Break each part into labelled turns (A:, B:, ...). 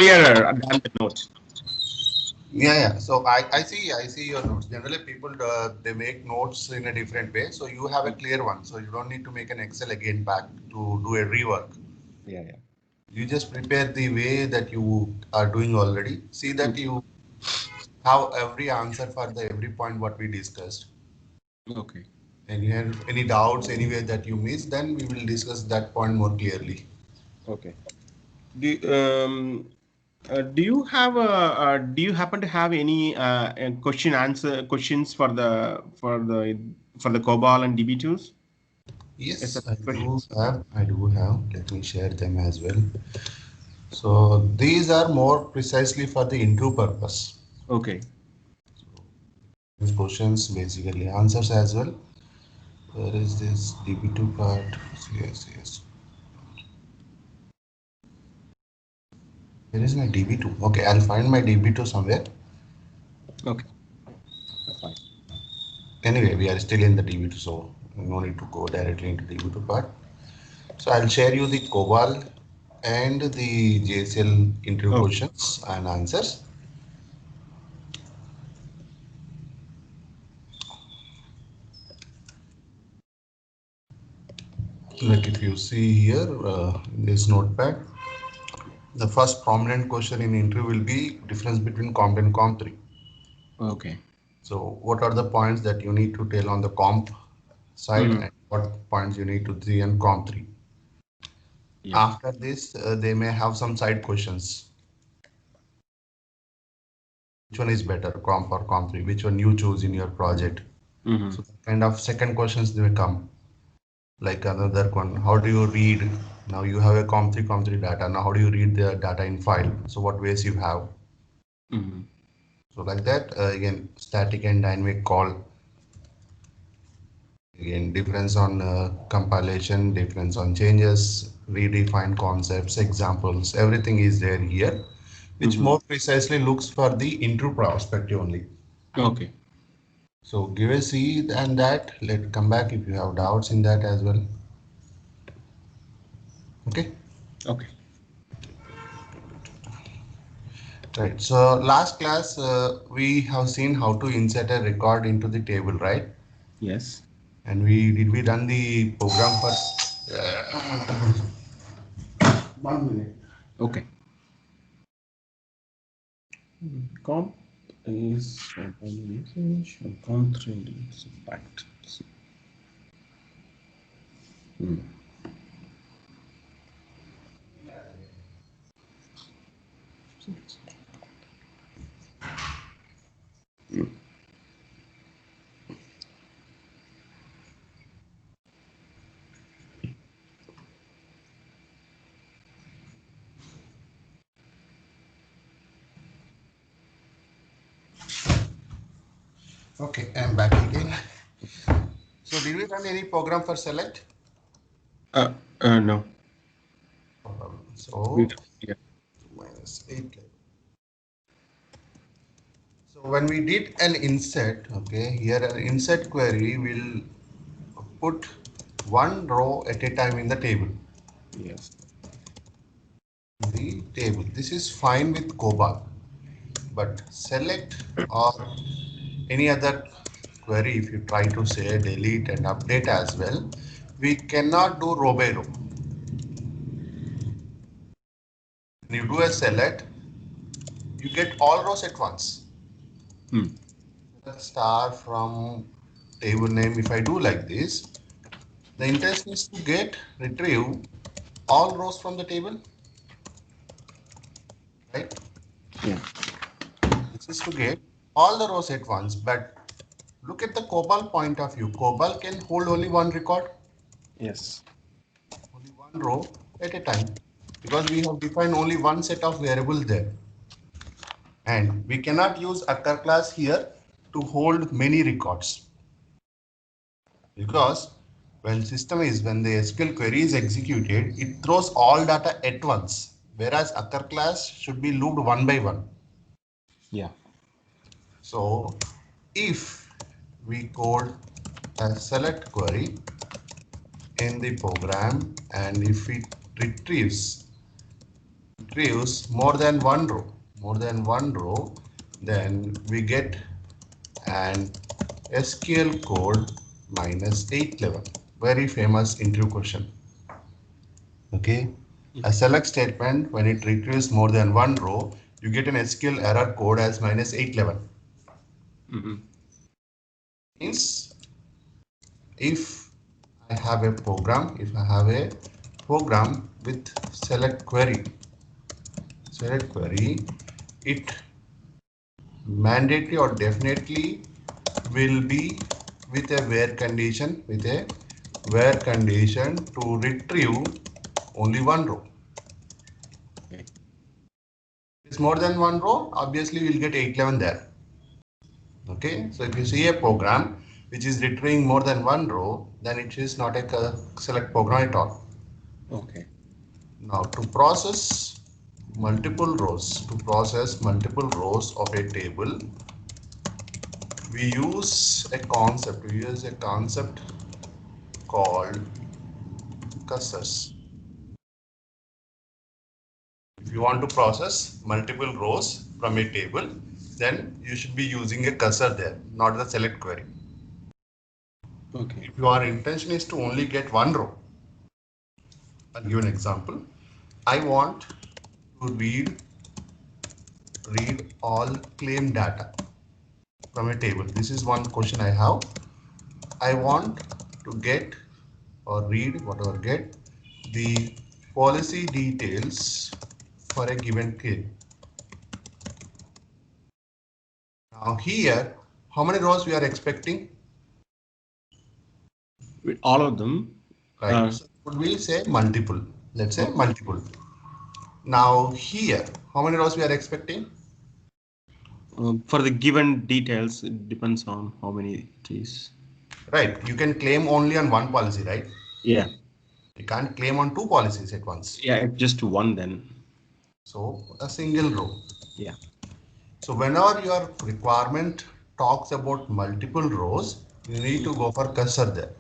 A: clearer than the notes.
B: Yeah. So I see your notes. Generally, people they make notes in a different way. So you have a clear one. So you don't need to make an Excel again back to do a rework.
A: Yeah, yeah.
B: You just prepare the way that you are doing already. See that
A: Mm.
B: you have every answer for the every point what we discussed.
A: Okay.
B: And you have any doubts anywhere that you missed, then we will discuss that point more clearly.
A: Okay. Do do you have do you happen to have any question answer questions for the COBOL and DB tools? Yes, sir.
B: Yes, I do
A: Questions.
B: have. I do have. Let me share them as well. So these are more precisely for the interview purpose.
A: Okay.
B: These questions basically answers as well. Where is this DB2 part? Yes, yes. Where is my DB2? Okay, I'll find my DB2 somewhere.
A: Okay. That's fine.
B: Anyway, we are still in the DB2, so no need to go directly into DB2 part. So I'll share you the COBOL and the JSL interview
A: Okay.
B: questions and answers. Like if you see here in this notepad, the first prominent question in interview will be difference between comp and comp 3.
A: Okay.
B: So what are the points that you need to tell on the comp side
A: Mm.
B: and what points you need to see on comp 3.
A: Yeah.
B: After this, they may have some side questions. Which one is better, comp or comp 3? Which one you choose in your project?
A: Mm-hmm.
B: So kind of second questions they may come. Like another one, how do you read? Now you have a comp 3 data. Now how do you read the data in file? So what ways you have?
A: Mm-hmm.
B: So like that, again, static and dynamic call. Again, difference on compilation, difference on changes, redefine concepts, examples, everything is there here, which
A: Mm-hmm.
B: more precisely looks for the interview perspective only.
A: Okay.
B: So give a see and that. Let's come back if you have doubts in that as well. Okay.
A: Okay.
B: Right. So last class we have seen how to insert a record into the table, right?
A: Yes.
B: And we done the program first. 1 minute.
A: Okay. Comp is one usage and comp 3 is impact. Mm.
B: Okay, I'm back again. So did we run any program for select?
A: No.
B: No problem.
A: We
B: So
A: yeah.
B: minus 8. So when we did an insert, okay, here an insert query will put one row at a time in the table.
A: Yes.
B: The table. This is fine with COBOL, but select or any other query, if you try to say delete and update as well, we cannot do row by row. When you do a select, you get all rows at once.
A: Mm.
B: Star from table name, if I do like this, the intention is to get retrieve all rows from the table, right?
A: Yeah.
B: This is to get all the rows at once, but look at the COBOL point of view. COBOL can hold only one record,
A: Yes.
B: only one row at a time, because we have defined only one set of variables there. And we cannot use occur class here to hold many records, because when the SQL query is executed, it throws all data at once, whereas occur class should be looped one by one.
A: Yeah.
B: So if we code a select query in the program and if it retrieves retrieves more than one row, then we get an SQL code -811. Very famous interview question. Okay. A select statement, when it retrieves more than one row, you get an SQL error code as -811. Means if I have a program, with select query, it mandatory or definitely will be with a where condition, to retrieve only one row.
A: Okay.
B: If it's more than one row, obviously we'll get 811 there. Okay, so if you see a program which is retrieving more than one row, then it is not a select program at all.
A: Okay.
B: Now to process multiple rows, of a table, we use a concept called cursors. If you want to process multiple rows from a table, then you should be using a cursor there, not the select query.
A: Okay.
B: If your intention is to only get one row, I'll give an example. I want to read all claim data from a table. This is one question I have. I want to get or read the policy details for a given claim. Now here, how many rows we are expecting?
A: With all of them.
B: Right. So we'll say multiple. Let's say multiple. Now here, how many rows we are expecting?
A: For the given details, it depends on how many it is.
B: Right. You can claim only on one policy, right?
A: Yeah.
B: You can't claim on two policies at once.
A: Yeah, just one then.
B: So a single row.
A: Yeah.
B: So whenever your requirement talks about multiple rows, you need to go for cursor there.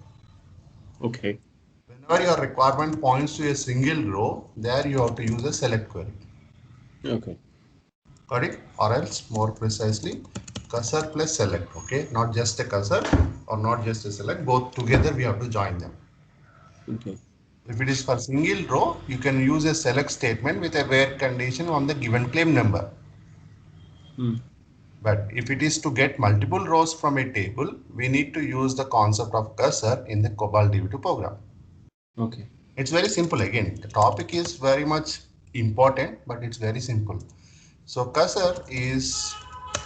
A: Okay.
B: Whenever your requirement points to a single row, there you have to use a select query.
A: Okay.
B: Got it? Or else, more precisely, cursor plus select. Okay, not just a cursor or not just a select. Both together we have to join them.
A: Okay.
B: If it is for single row, you can use a select statement with a where condition on the given claim number. But if it is to get multiple rows from a table, we need to use the concept of cursor in the COBOL DB2 program.
A: Okay.
B: It's very simple. Again, the topic is very much important, but it's very simple. So cursor is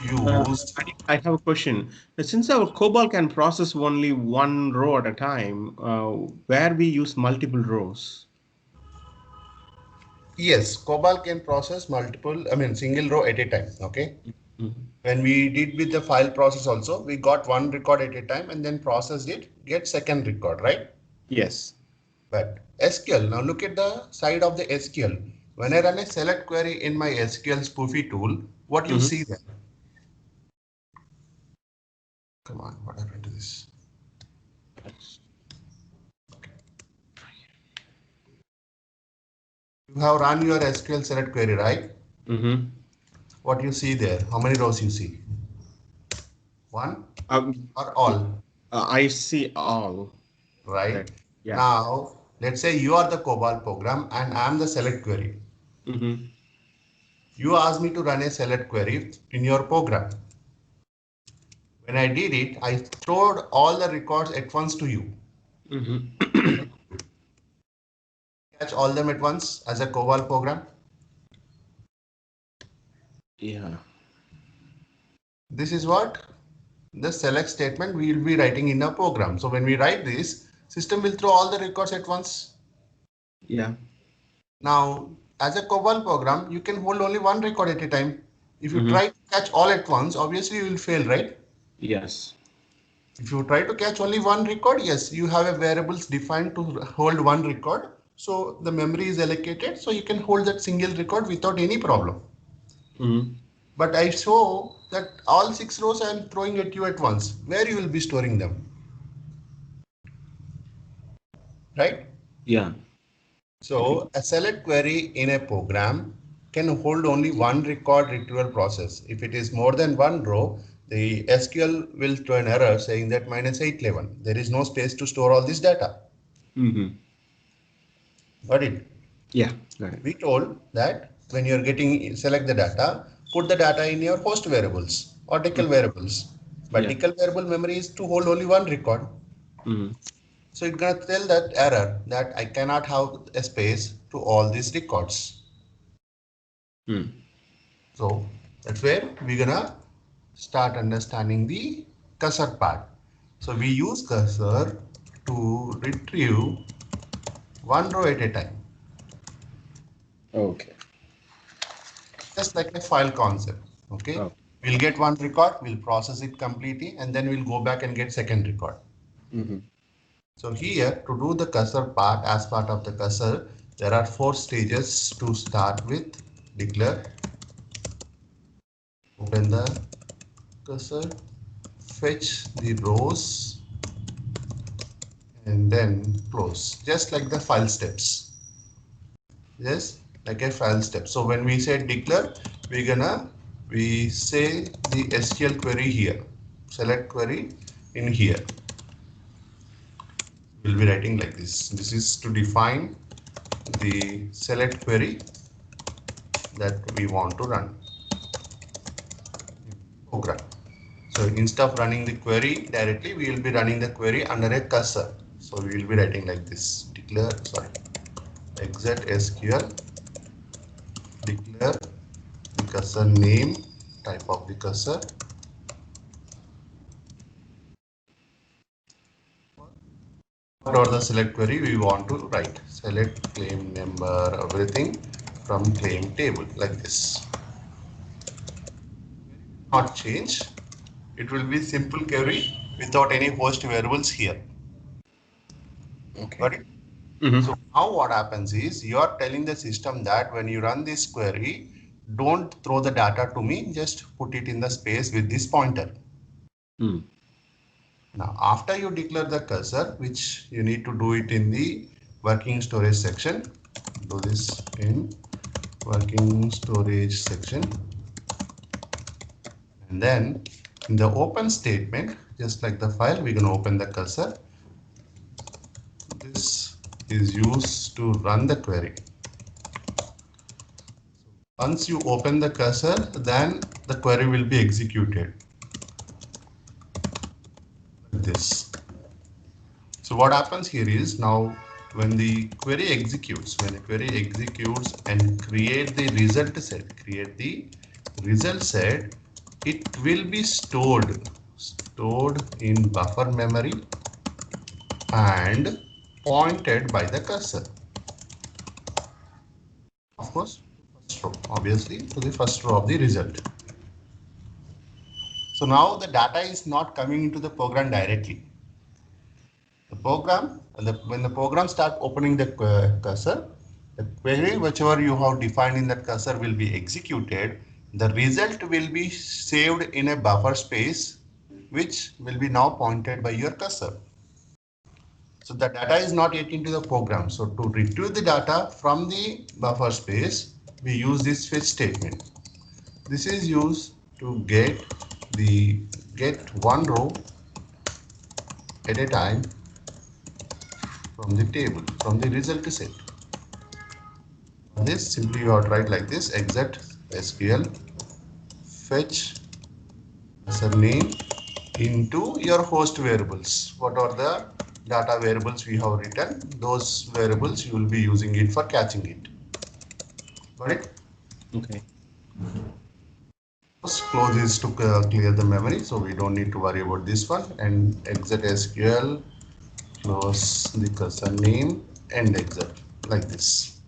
B: used.
A: I have a question. Since our COBOL can process only one row at a time, where we use multiple rows?
B: Yes, COBOL can process single row at a time. Okay. When we did with the file process also, we got one record at a time and then processed it, get second record, right?
A: Yes.
B: But SQL, now look at the side of the SQL. When I run a select query in my SQL spoofy tool, what you see there? Come on, what happened to this? You have run your SQL select query, right? What you see there? How many rows you see? One or all?
A: I see all.
B: Right.
A: Yeah.
B: Now, let's say you are the COBOL program and I am the select query. You asked me to run a select query in your program. When I did it, I stored all the records at once to you. Catch all them at once as a COBOL program.
A: Yeah.
B: This is what the select statement we will be writing in a program. So when we write this, system will throw all the records at once.
A: Yeah.
B: Now, as a COBOL program, you can hold only one record at a time. If you try to catch all at once, obviously you will fail, right?
A: Yes.
B: If you try to catch only one record, yes, you have a variables defined to hold one record. So the memory is allocated, so you can hold that single record without any problem. But I show that all 6 rows I am throwing at you at once. Where you will be storing them? Right?
A: Yeah.
B: So a select query in a program can hold only one record retrieval process. If it is more than one row, the SQL will throw an error saying that -811. There is no space to store all this data. Got it?
A: Yeah, got it.
B: We told that when you're select the data, put the data in your host variables or Deckel variables. But
A: Yeah.
B: Deckel variable memory is to hold only one record. So it's gonna tell that error that I cannot have a space to all these records. So that's where we're gonna start understanding the cursor part. So we use cursor to retrieve one row at a time.
A: Okay.
B: Just like a file concept. Okay.
A: Oh.
B: We'll get one record, we'll process it completely, and then we'll go back and get second record. So here, to do the cursor part as part of the cursor, there are 4 stages to start with. Declare, open the cursor, fetch the rows, and then close, just like the file steps. Yes, like a file step. So when we say declare, we say the SQL query here, select query in here. We'll be writing like this. This is to define the select query that we want to run program. So instead of running the query directly, we will be running the query under a cursor. So we will be writing like this: declare, exec SQL, declare the cursor name, type of the cursor, or the select query we want to write, select claim number, everything from claim table, like this. Not change, it will be simple query without any host variables here.
A: Okay.
B: Got it? So now what happens is you are telling the system that when you run this query, don't throw the data to me, just put it in the space with this pointer. Now, after you declare the cursor, which you need to do it in the working storage section, do this in working storage section. And then in the open statement, just like the file, we're going to open the cursor. This is used to run the query. Once you open the cursor, then the query will be executed. Like this. So what happens here is now when the query executes, and create the result set, it will be stored in buffer memory and pointed by the cursor. Of course, first row, obviously to the first row of the result. So now the data is not coming into the program directly. The program, when the program starts opening the cursor, the query whichever you have defined in that cursor will be executed. The result will be saved in a buffer space, which will be now pointed by your cursor. So the data is not yet into the program. So to retrieve the data from the buffer space, we use this fetch statement. This is used to get one row at a time from the table, from the result set. This simply you have to write like this: exec SQL fetch cursor name into your host variables. What are the data variables we have written? Those variables you will be using it for catching it. Got it?
A: Okay.
B: Close this to clear the memory, so we don't need to worry about this one. And exec SQL, close the cursor name and exec, like this.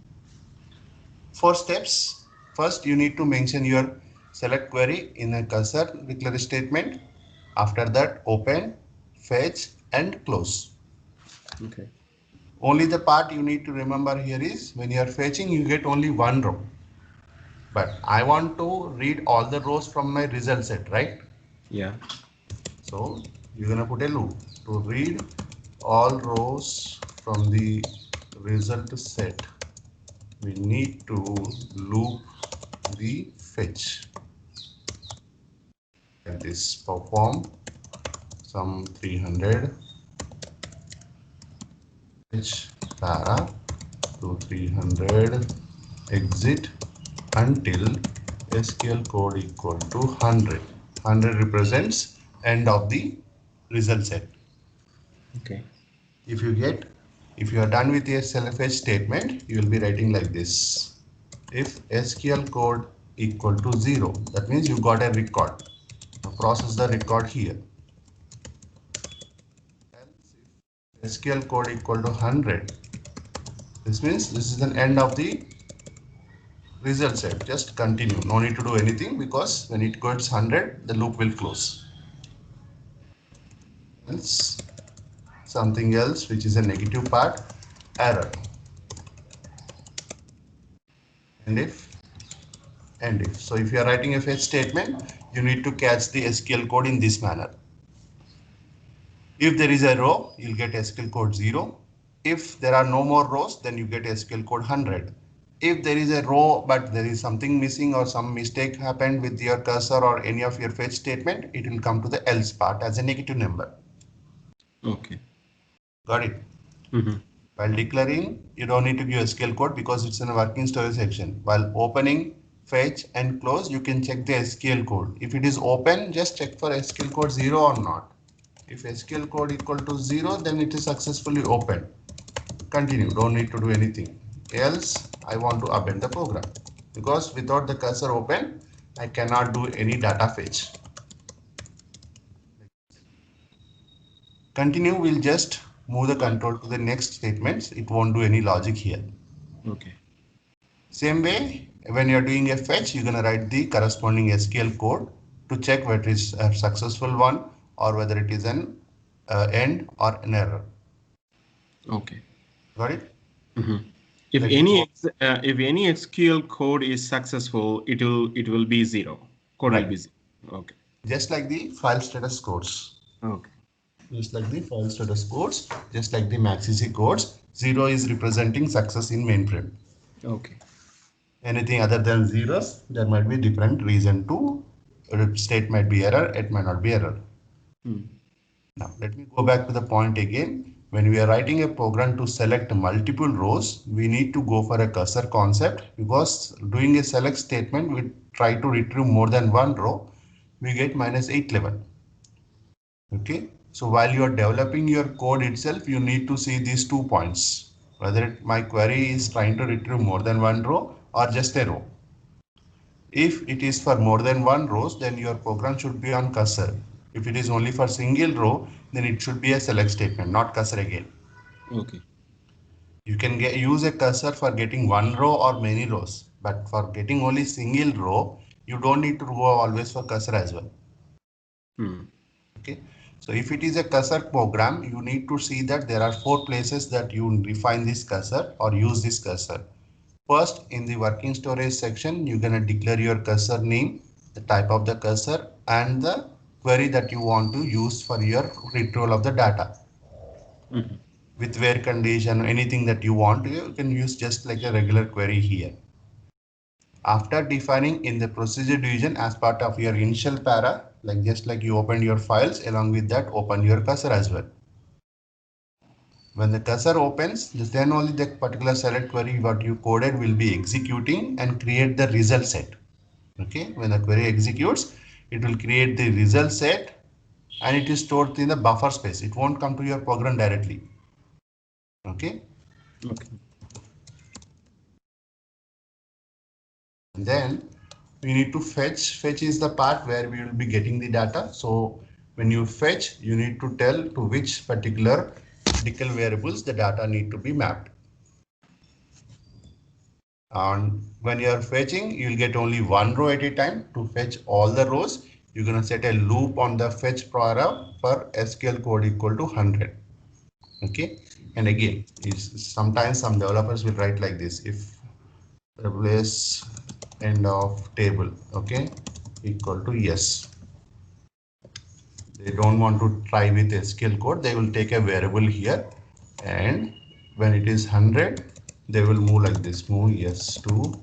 B: 4 steps. First, you need to mention your select query in a cursor declare statement. After that, open, fetch, and close.
A: Okay.
B: Only the part you need to remember here is when you are fetching, you get only one row. But I want to read all the rows from my result set, right?
A: Yeah.
B: So you're gonna put a loop to read all rows from the result set. We need to loop the fetch. Like this, perform some 300 fetch para to 300 exit until SQL code equal to 100. 100 represents end of the result set.
A: Okay.
B: If you are done with a fetch statement, you will be writing like this. If SQL code equal to 0, that means you got a record. Now process the record here. Else if SQL code equal to 100, this means this is an end of the result set. Just continue. No need to do anything because when it gets 100, the loop will close. Else something else which is a negative part, error. And if. So if you are writing a fetch statement, you need to catch the SQL code in this manner. If there is a row, you'll get SQL code 0. If there are no more rows, then you get SQL code 100. If there is a row but there is something missing or some mistake happened with your cursor or any of your fetch statement, it will come to the else part as a negative number.
A: Okay.
B: Got it? While declaring, you don't need to give SQL code because it's in a working story section. While opening, fetch and close, you can check the SQL code. If it is open, just check for SQL code 0 or not. If SQL code equal to 0, then it is successfully opened. Continue, don't need to do anything. Else, I want to append the program. Because without the cursor open, I cannot do any data fetch. Continue will just move the control to the next statements. It won't do any logic here.
A: Okay.
B: Same way, when you're doing a fetch, you're going to write the corresponding SQL code to check whether it is a successful one or whether it is an end or an error.
A: Okay.
B: Got it?
A: If any SQL code is successful, it will be 0. Code will be 0. Okay.
B: Just like the file status codes.
A: Okay.
B: Just like the file status codes, just like the MaxEC codes, 0 is representing success in mainframe.
A: Okay.
B: Anything other than zeros, there might be different reason to state might be error, it might not be error. Now let me go back to the point again. When we are writing a program to select multiple rows, we need to go for a cursor concept because doing a select statement, we try to retrieve more than one row, we get -811. Okay. So while you are developing your code itself, you need to see these 2 points, whether my query is trying to retrieve more than one row or just a row. If it is for more than one rows, then your program should be on cursor. If it is only for single row, then it should be a select statement, not cursor again.
A: Okay.
B: You can use a cursor for getting one row or many rows, but for getting only single row, you don't need to go always for cursor as well. Okay. So if it is a cursor program, you need to see that there are 4 places that you refine this cursor or use this cursor. First, in the working storage section, you're going to declare your cursor name, the type of the cursor, and the query that you want to use for your retrieval of the data. With where condition, anything that you want, you can use just like a regular query here. After defining in the procedure division as part of your initial para, like just like you opened your files, along with that open your cursor as well. When the cursor opens, then only the particular select query what you coded will be executing and create the result set. Okay, when the query executes, it will create the result set and it is stored in the buffer space. It won't come to your program directly. Okay. And then we need to fetch. Fetch is the part where we will be getting the data. So when you fetch, you need to tell to which particular critical variables the data need to be mapped. And when you are fetching, you'll get only one row at a time. To fetch all the rows, you're going to set a loop on the fetch program for SQL code equal to 100. Okay. And again, sometimes some developers will write like this: if replace end of table, okay, equal to yes. They don't want to try with SQL code. They will take a variable here, and when it is 100, they will move like this: move yes to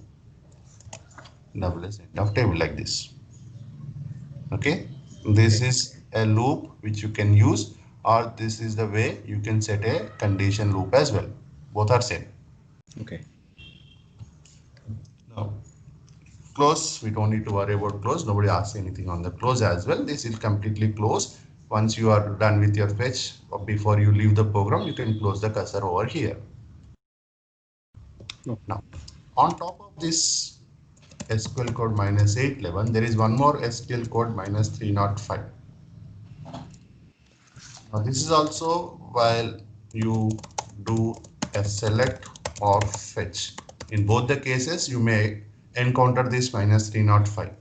B: end of table like this. Okay, this is a loop which you can use, or this is the way you can set a condition loop as well. Both are same.
A: Okay.
B: Now close, we don't need to worry about close. Nobody asks anything on the close as well. This is completely closed. Once you are done with your fetch, or before you leave the program, you can close the cursor over here.
A: No.
B: Now on top of this SQL code -811, there is one more SQL code -305. Now this is also while you do a select or fetch. In both the cases, you may encounter this -305.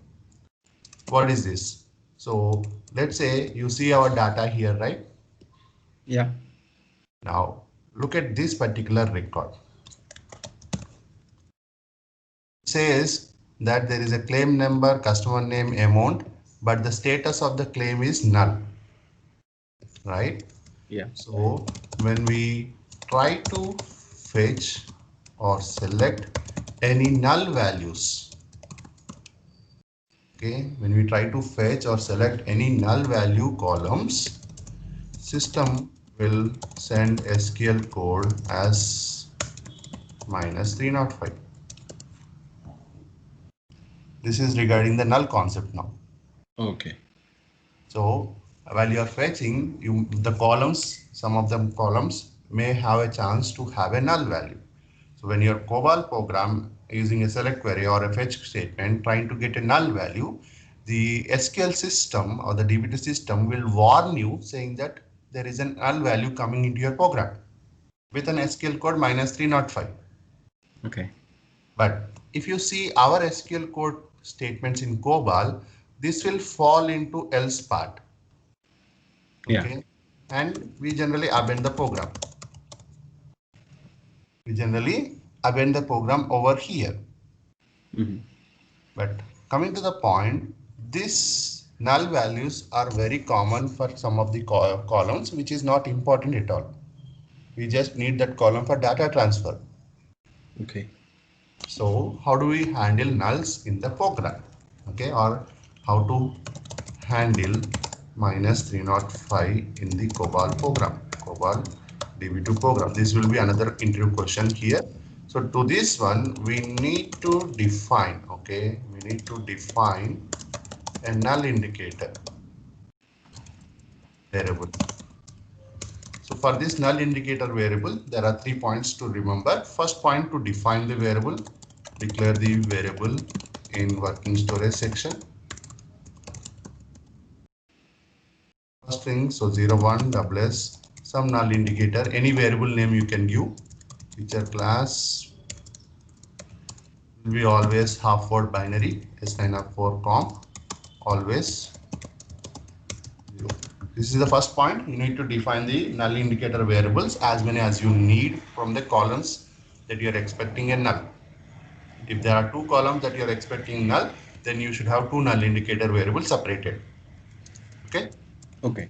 B: What is this? So let's say you see our data here, right?
A: Yeah.
B: Now look at this particular record. It says that there is a claim number, customer name, amount, but the status of the claim is null, right?
A: Yeah.
B: So when we try to fetch or select any null values, okay, when we try to fetch or select any null value columns, system will send SQL code as -305. This is regarding the null concept now.
A: Okay.
B: So while you are fetching, the columns, some of the columns may have a chance to have a null value. So when your COBOL program using a select query or a fetch statement trying to get a null value, the SQL system or the DB2 system will warn you saying that there is a null value coming into your program with an SQL code -305.
A: Okay.
B: But if you see our SQL code statements in COBOL, this will fall into else part. Okay.
A: Yeah.
B: And we generally abandon the program. We generally abandon the program over here.
A: Mm-hmm.
B: But coming to the point, these null values are very common for some of the columns, which is not important at all. We just need that column for data transfer.
A: Okay.
B: So how do we handle nulls in the program? Okay, or how to handle -305 in the COBOL program, COBOL DB2 program. This will be another interview question here. So to this one, we need to define, okay, we need to define a null indicator variable. So for this null indicator variable, there are 3 points to remember. First point, to define the variable, declare the variable in working storage section. First thing, so 01 SS, some null indicator, any variable name you can give. Feature class will be always half word binary, S904 comp, always 0. This is the first point. You need to define the null indicator variables, as many as you need from the columns that you are expecting a null. If there are 2 columns that you are expecting null, then you should have 2 null indicator variables separated. Okay.
A: Okay.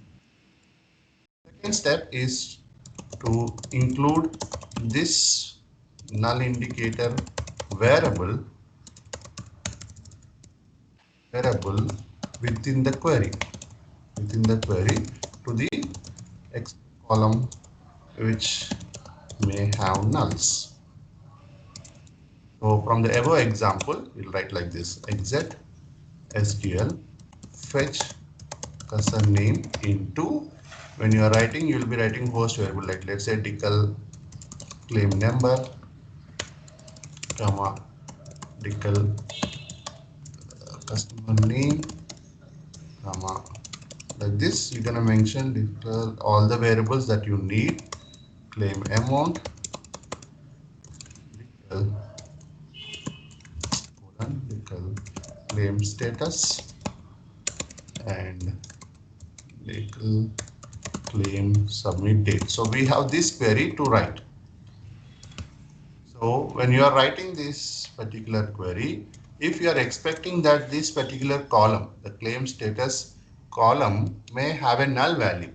B: Second step is to include this null indicator variable within the query to the X column which may have nulls. So from the above example, we'll write like this: exec SQL fetch cursor name into, when you are writing, you will be writing host variable, like let's say decl claim number, comma decl customer name, comma, like this. You're gonna mention declare all the variables that you need: claim amount, decl claim status, and decl claim submit date. So we have this query to write. So when you are writing this particular query, if you are expecting that this particular column, the claim status column, may have a null value,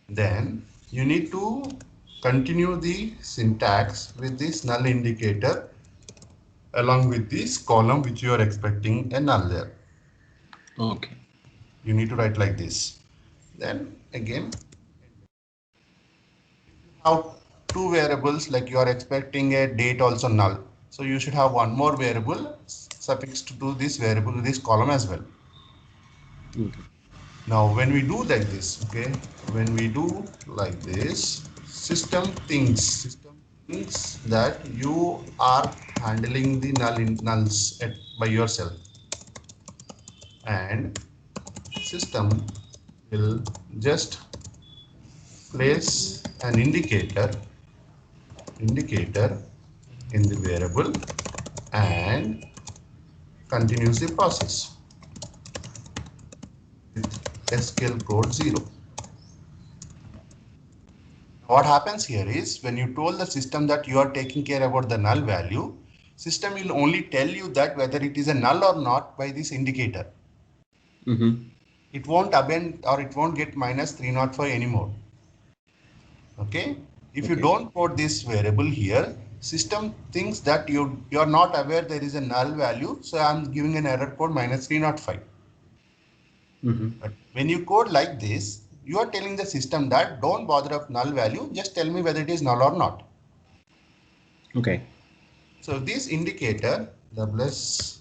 B: then you need to continue the syntax with this null indicator along with this column which you are expecting a null there.
A: Okay.
B: You need to write like this. Then again, have two variables, like you are expecting a date also null. So you should have one more variable suffixed to this variable, this column as well.
A: Okay.
B: Now when we do like this, okay, when we do like this, system thinks that you are handling the nulls by yourself, and system will just place an indicator in the variable and continues the process with SQL code 0. What happens here is, when you told the system that you are taking care about the null value, system will only tell you that whether it is a null or not by this indicator. It won't append or it won't get minus 305 anymore. Okay. If you don't put this variable here, system thinks that you are not aware there is a null value. So I'm giving an error code minus 305. But when you code like this, you are telling the system that don't bother of null value, just tell me whether it is null or not.
A: Okay.
B: So this indicator, doubles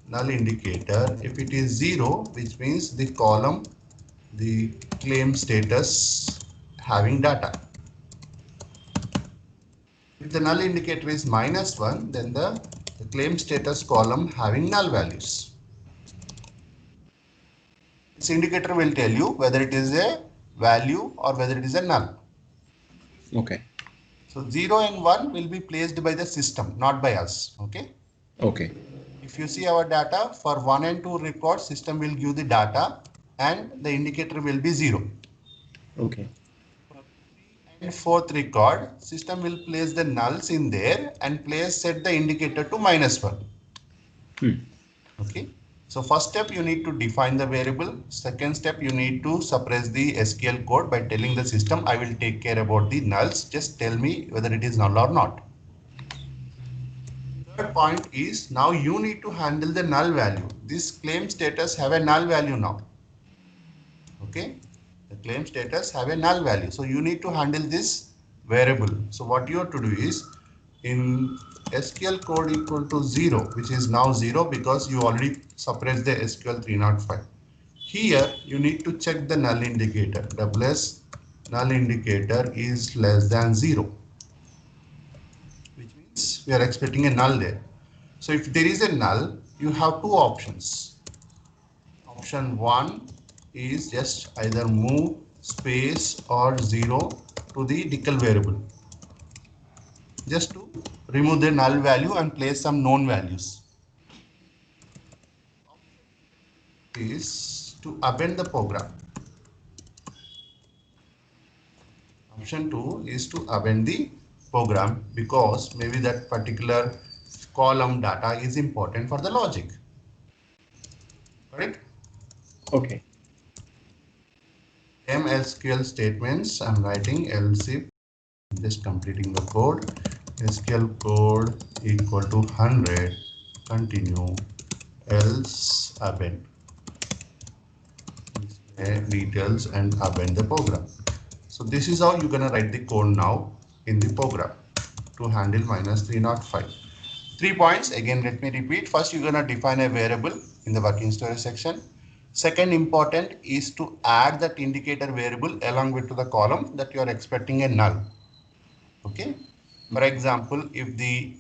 B: null indicator, if it is 0, which means the column, the claim status having data. If the null indicator is -1, then the claim status column having null values. This indicator will tell you whether it is a value or whether it is a null.
A: Okay.
B: So 0 and 1 will be placed by the system, not by us. Okay.
A: Okay.
B: If you see our data, for 1 and 2 records, system will give the data and the indicator will be 0.
A: Okay.
B: And fourth record, system will place the nulls in there and set the indicator to -1. Okay. So first step, you need to define the variable. Second step, you need to suppress the SQL code by telling the system, I will take care about the nulls. Just tell me whether it is null or not. Third point is, now you need to handle the null value. This claim status have a null value now. Okay. The claim status have a null value. So you need to handle this variable. So what you have to do is, in SQL code equal to 0, which is now 0 because you already suppressed the SQL 305. Here you need to check the null indicator. Doubles null indicator is less than 0, which means we are expecting a null there. So if there is a null, you have two options. Option 1 is just either move space or 0 to the declare variable, just to remove the null value and place some known values. Is to append the program. Option 2 is to append the program, because maybe that particular column data is important for the logic. Correct?
A: Okay.
B: SQL statements, I'm writing else if, just completing the code. SQL code equal to 100, continue, else append. Details and append the program. So this is how you're gonna write the code now in the program to handle -305. 3 points again, let me repeat. First, you're gonna define a variable in the working story section. Second important is to add that indicator variable along with the column that you are expecting a null. Okay. For example, if the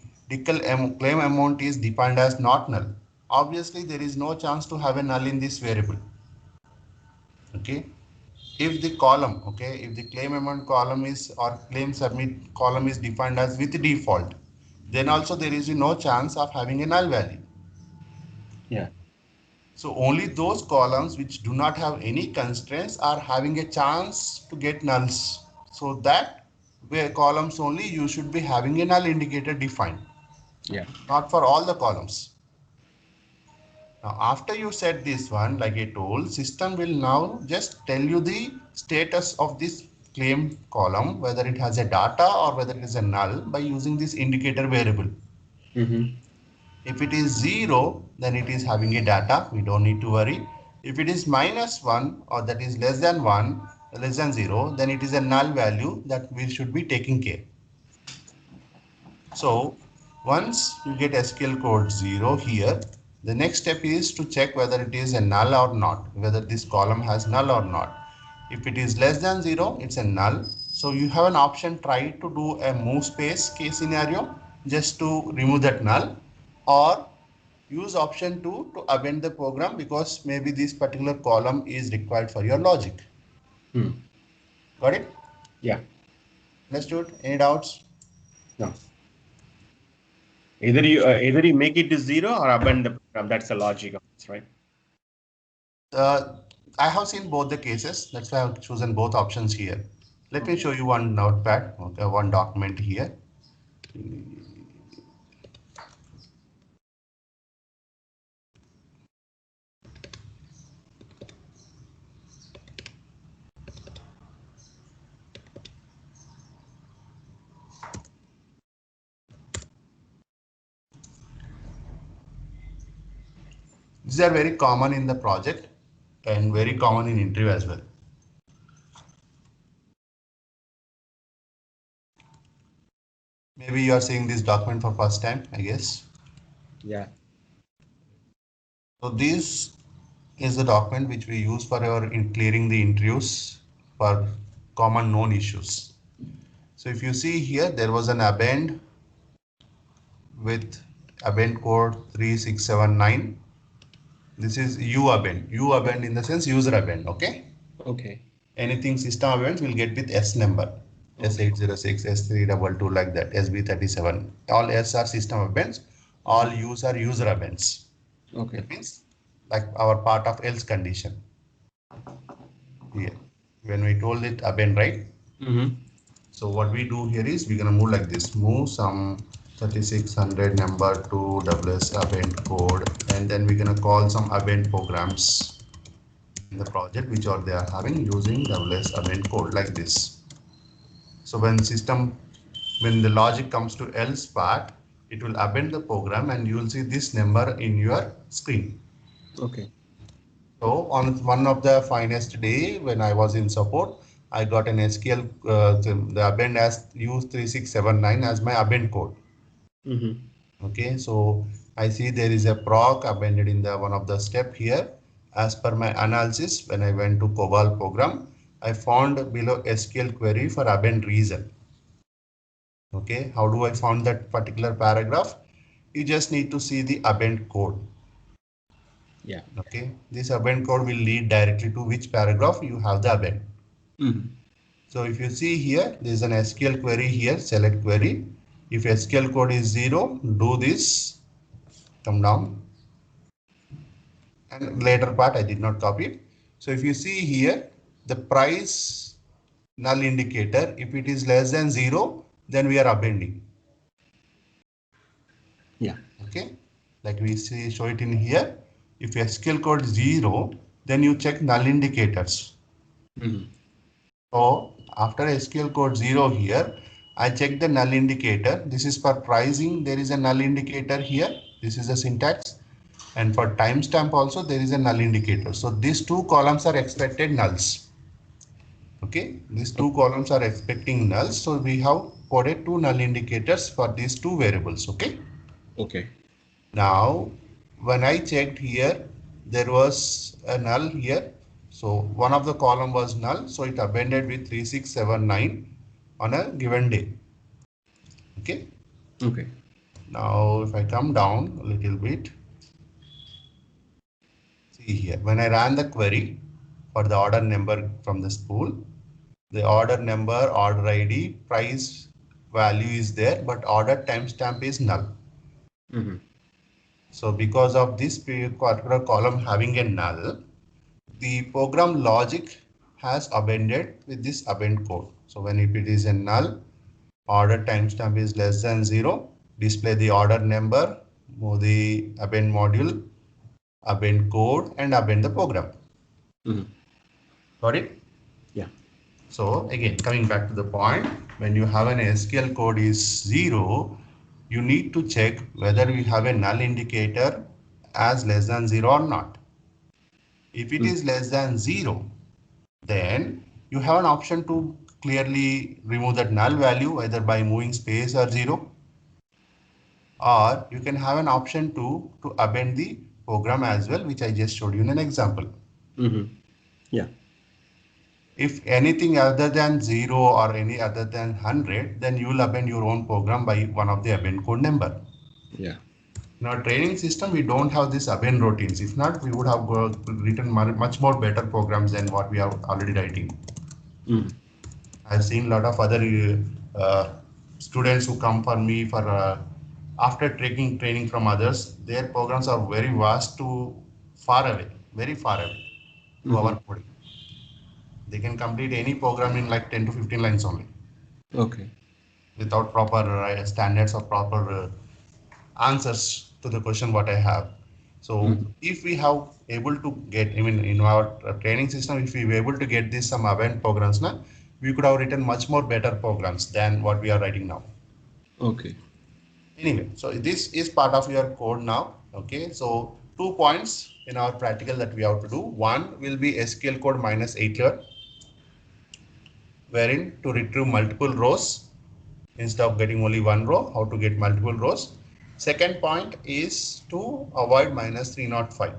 B: claim amount is defined as not null, obviously there is no chance to have a null in this variable. Okay. If the column, okay, if the claim amount column is, or claim submit column is defined as with default, then also there is no chance of having a null value.
A: Yeah.
B: So only those columns which do not have any constraints are having a chance to get nulls. So that where columns only you should be having a null indicator defined.
A: Yeah.
B: Not for all the columns. Now, after you set this one, like I told, system will now just tell you the status of this claim column, whether it has a data or whether it is a null, by using this indicator variable. If it is 0, then it is having a data. We don't need to worry. If it is -1 or that is less than 1, less than 0, then it is a null value that we should be taking care. So once you get SQL code 0 here, the next step is to check whether it is a null or not, whether this column has null or not. If it is less than 0, it's a null. So you have an option, try to do a move space case scenario just to remove that null, or use option 2 to amend the program because maybe this particular column is required for your logic. Got it?
A: Yeah.
B: Understood? Any doubts?
A: No. Either you make it to 0 or abandon the program. That's the logic of this, right?
B: I have seen both the cases. That's why I've chosen both options here. Let me show you one notepad, okay, one document here. These are very common in the project and very common in interview as well. Maybe you are seeing this document for first time, I guess.
A: Yeah.
B: So this is the document which we use for our clearing the interviews for common known issues. So if you see here, there was an append with append code 3679. This is uAppend. uAppend in the sense user append, okay?
A: Okay.
B: Anything system appends will get with S number. S806, S322 like that, SB37. All S are system appends, all U's are user appends.
A: Okay.
B: That means like our part of else condition. Here, when we told it append, right? So what we do here is we're gonna move like this, move some 3600 number to WS append code, and then we're gonna call some append programs in the project which are they are having using WS append code like this. So when the logic comes to else part, it will append the program and you will see this number in your screen.
A: Okay.
B: So on one of the finest day when I was in support, I got an SQL, the append as use3679 as my append code. Okay, so I see there is a proc appended in the one of the step here. As per my analysis, when I went to COBOL program, I found below SQL query for append reason. Okay, how do I found that particular paragraph? You just need to see the append code.
A: Yeah.
B: Okay, this append code will lead directly to which paragraph you have the append. So if you see here, there is an SQL query here, select query. If SQL code is 0, do this, come down. And later part I did not copy it. So if you see here, the price null indicator, if it is less than 0, then we are appending.
A: Yeah.
B: Okay, like we see, show it in here. If SQL code is 0, then you check null indicators. So after SQL code 0 here, I check the null indicator. This is for pricing. There is a null indicator here. This is the syntax. And for timestamp also there is a null indicator. So these two columns are expected nulls. Okay, these two columns are expecting nulls. So we have coded two null indicators for these two variables. Okay.
A: Okay.
B: Now, when I checked here, there was a null here. So one of the column was null. So it appended with 3679 on a given day. Okay.
A: Okay.
B: Now, if I come down a little bit, see here, when I ran the query for the order number from the spool, the order number, order ID, price value is there, but order timestamp is null. So because of this particular column having a null, the program logic has appended with this append code. So when if it is a null, order timestamp is less than 0, display the order number, move the append module, append code, and append the program. Got it?
A: Yeah.
B: So again, coming back to the point, when you have an SQL code is 0, you need to check whether we have a null indicator as less than 0 or not. If it is less than 0, then you have an option to clearly remove that null value either by moving space or 0, or you can have an option to append the program as well, which I just showed you in an example.
A: Yeah.
B: If anything other than 0 or any other than 100, then you will append your own program by one of the append code number.
A: Yeah.
B: In our training system, we don't have this append routines. If not, we would have written much more better programs than what we are already writing. I've seen a lot of other students who come for me for after taking training from others. Their programs are very vast to far away, very far away to our coding. They can complete any program in like 10 to 15 lines only.
A: Okay.
B: Without proper standards or proper answers to the question what I have. So if we have able to get, I mean, in our training system, if we were able to get this some event programs now, we could have written much more better programs than what we are writing now.
A: Okay.
B: Anyway, so this is part of your code now. Okay, so 2 points in our practical that we have to do. One will be SQL code -8 here, wherein to retrieve multiple rows instead of getting only one row, how to get multiple rows. Second point is to avoid -305.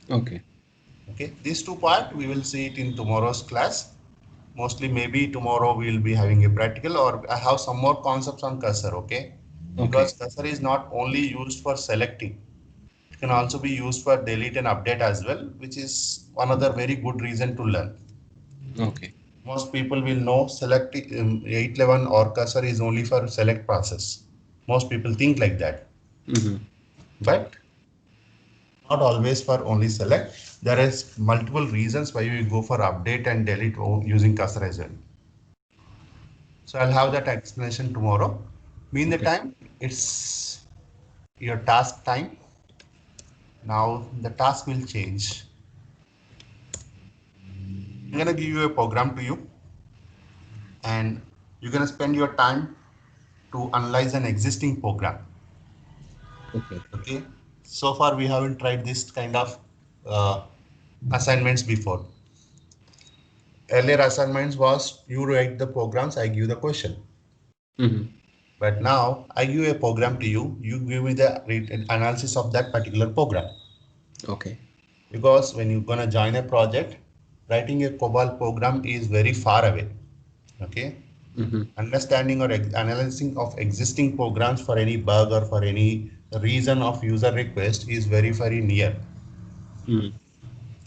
A: Okay.
B: Okay, these 2 parts we will see it in tomorrow's class. Mostly maybe tomorrow we will be having a practical, or I have some more concepts on cursor. Okay, because cursor is not only used for selecting, it can also be used for delete and update as well, which is another very good reason to learn.
A: Okay.
B: Most people will know select 811 or cursor is only for select process. Most people think like that, but not always for only select. There is multiple reasons why we go for update and delete using cursor as well. So I'll have that explanation tomorrow. Meantime, it's your task time. Now the task will change. I'm gonna give you a program to you, and you're gonna spend your time to analyze an existing program. Okay. So far we haven't tried this kind of assignments before. Earlier assignments was you write the programs, I give the question. But now I give a program to you, you give me the analysis of that particular program.
A: Okay.
B: Because when you're gonna join a project, writing a COBOL program is very far away. Okay. Understanding or analyzing of existing programs for any bug or for any reason of user request is very, very near.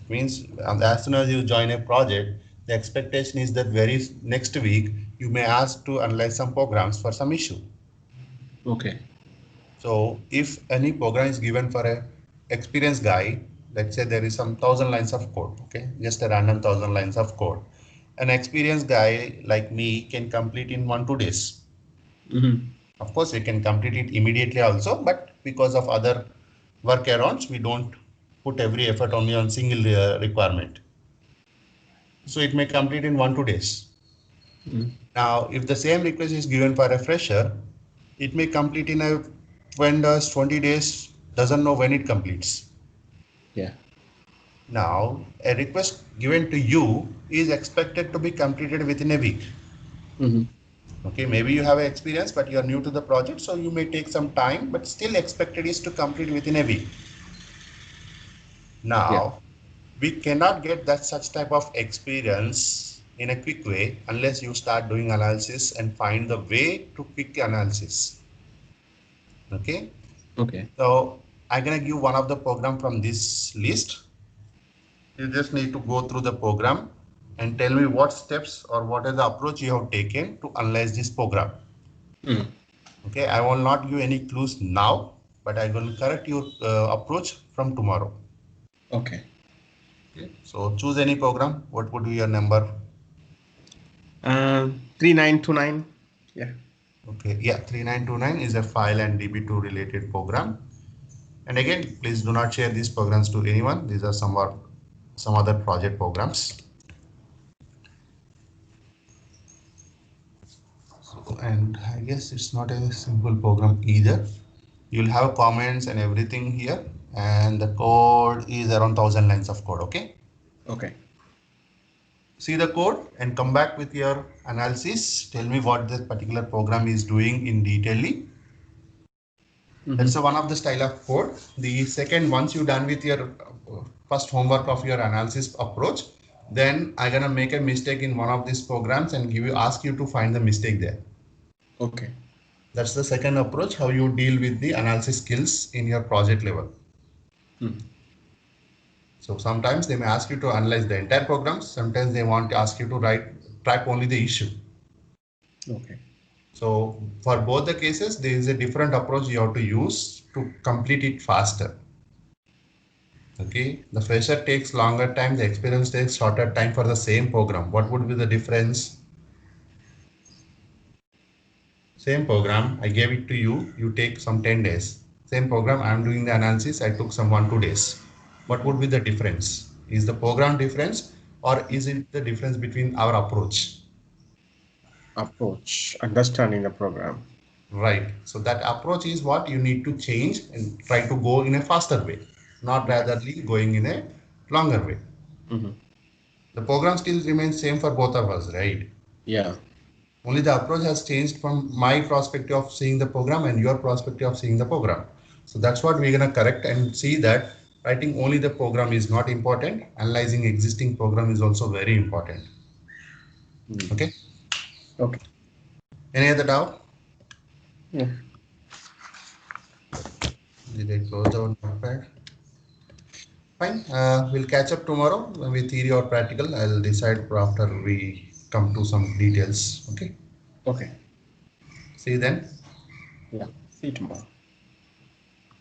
B: Means as soon as you join a project, the expectation is that very next week you may ask to analyze some programs for some issue.
A: Okay.
B: So if any program is given for a experienced guy, let's say there is some 1,000 lines of code, okay, just a random 1,000 lines of code. An experienced guy like me can complete in 1-2 days. Of course, we can complete it immediately also, but because of other workarounds, we don't put every effort only on single requirement. So it may complete in 1-2 days. Now, if the same request is given for a fresher, it may complete in a 20 days, doesn't know when it completes.
A: Yeah.
B: Now, a request given to you is expected to be completed within a week. Okay, maybe you have experience, but you are new to the project, so you may take some time, but still expected is to complete within a week. Now, we cannot get that such type of experience in a quick way unless you start doing analysis and find the way to quick analysis. Okay.
A: Okay.
B: So I'm gonna give one of the program from this list. You just need to go through the program and tell me what steps or what is the approach you have taken to analyze this program. Okay, I will not give any clues now, but I will correct your approach from tomorrow.
A: Okay.
B: So choose any program. What would be your number?
A: 3929. Yeah.
B: Okay, yeah, 3929 is a file and DB2 related program. And again, please do not share these programs to anyone. These are some other project programs. So and I guess it's not a simple program either. You'll have comments and everything here, and the code is around 1000 lines of code. Okay.
A: Okay.
B: See the code and come back with your analysis. Tell me what this particular program is doing in detailedly. That's one of the style of code. The second, once you're done with your first homework of your analysis approach, then I'm gonna make a mistake in one of these programs and ask you to find the mistake there.
A: Okay.
B: That's the second approach, how you deal with the analysis skills in your project level. So sometimes they may ask you to analyze the entire program. Sometimes they want to ask you to track only the issue.
A: Okay.
B: So for both the cases, there is a different approach you have to use to complete it faster. Okay, the fresher takes longer time, the experience takes shorter time for the same program. What would be the difference? Same program, I gave it to you, you take some 10 days. Same program, I'm doing the analysis, I took some 1-2 days. What would be the difference? Is the program difference or is it the difference between our approach?
A: Approach, understanding the program.
B: Right. So that approach is what you need to change and try to go in a faster way, not ratherly going in a longer way. The program still remains same for both of us, right?
A: Yeah.
B: Only the approach has changed from my perspective of seeing the program and your perspective of seeing the program. So that's what we're going to correct and see that writing only the program is not important. Analyzing existing program is also very important. Okay.
A: Okay.
B: Any other doubt?
A: Yeah.
B: Did I close our notepad? Fine. We'll catch up tomorrow with theory or practical. I'll decide after we come to some details. Okay.
A: Okay.
B: See you then.
A: Yeah. See you tomorrow.